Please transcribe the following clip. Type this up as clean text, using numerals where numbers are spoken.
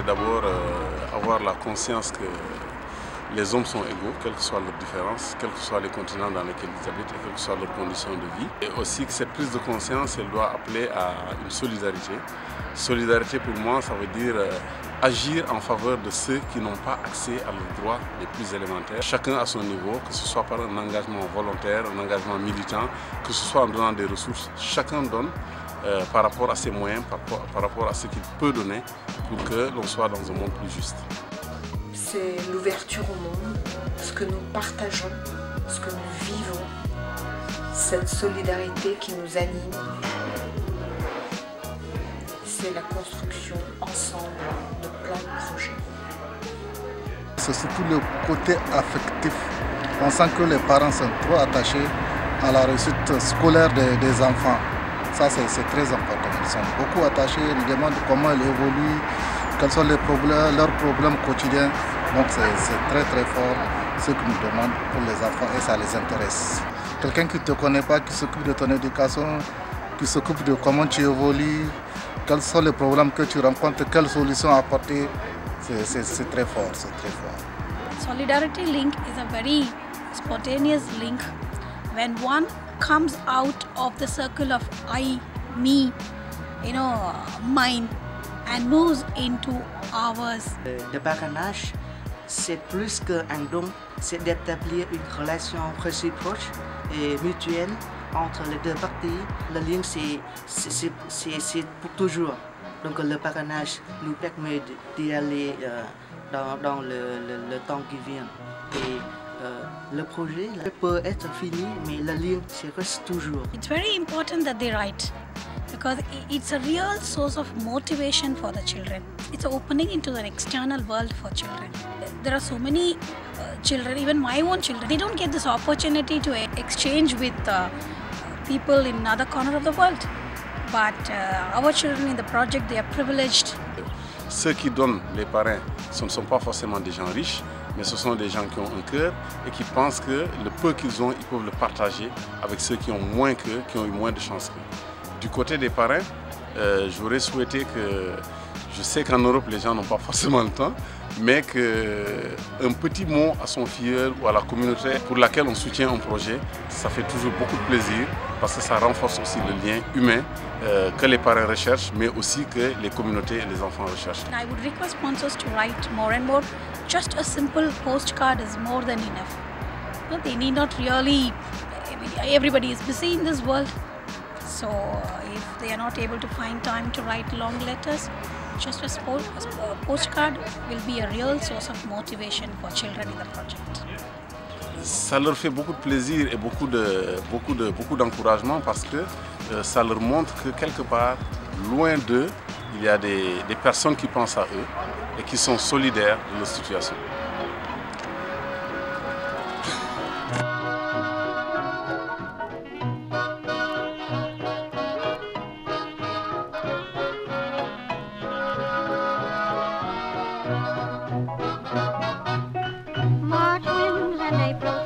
d'abord avoir la conscience que les hommes sont égaux, quelles que soient leurs différences, quels que soient les continents dans lesquels ils habitent et quelles que soient leurs conditions de vie. Et aussi que cette prise de conscience, elle doit appeler à une solidarité. Solidarité pour moi, ça veut dire agir en faveur de ceux qui n'ont pas accès à leurs droits les plus élémentaires. Chacun à son niveau, que ce soit par un engagement volontaire, un engagement militant, que ce soit en donnant des ressources, chacun donne par rapport à ses moyens, par rapport à ce qu'il peut donner pour que l'on soit dans un monde plus juste. C'est l'ouverture au monde, ce que nous partageons, ce que nous vivons, cette solidarité qui nous anime. C'est la construction ensemble de plein de projets. C'est surtout le côté affectif. On sent que les parents sont trop attachés à la réussite scolaire des enfants. Ça, c'est très important. Ils sont beaucoup attachés, ils demandent comment ils évoluent, quels sont leurs problèmes quotidiens. Donc c'est très très fort ce qu'ils nous demandent pour les enfants et ça les intéresse. Quelqu'un qui ne te connaît pas, qui s'occupe de ton éducation, qui s'occupe de comment tu évolues, quels sont les problèmes que tu rencontres, quelles solutions apporter, c'est très fort, c'est très fort. Solidarity link is a very spontaneous link. When one comes out of the circle of I, me, mine and moves into ours. Le parrainage, c'est plus qu'un don, c'est d'établir une relation réciproque et mutuelle entre les deux parties. Le lien, c'est pour toujours. Donc le parrainage nous permet d'y aller dans le temps qui vient. Et le projet peut être fini, mais le lien reste toujours. It's very important that they write because it's a real source of motivation for the children. It's opening into an external world for children. There are so many children, even my own children, they don't get this opportunity to exchange with people in another corner of the world. But our children in the project, they are privileged. Ceux qui donnent les parrains, ce ne sont pas forcément des gens riches, mais ce sont des gens qui ont un cœur et qui pensent que le peu qu'ils ont, ils peuvent le partager avec ceux qui ont moins qu'eux, qui ont eu moins de chance qu'eux. Du côté des parrains, j'aurais souhaité que, je sais qu'en Europe les gens n'ont pas forcément le temps, mais qu'un petit mot à son filleul ou à la communauté pour laquelle on soutient un projet, ça fait toujours beaucoup de plaisir parce que ça renforce aussi le lien humain que les parents recherchent, mais aussi que les communautés et les enfants recherchent. I would request sponsors to write more and more. Just a simple postcard is more than enough. They need not really, everybody is busy in this world. So if they are not able to find time to write long letters, just a postcard will be a real source of motivation for children in the project. Ça leur fait beaucoup de plaisir et beaucoup d'encouragement parce que ça leur montre que quelque part, loin d'eux, il y a des personnes qui pensent à eux et qui sont solidaires de leur situation. March winds and April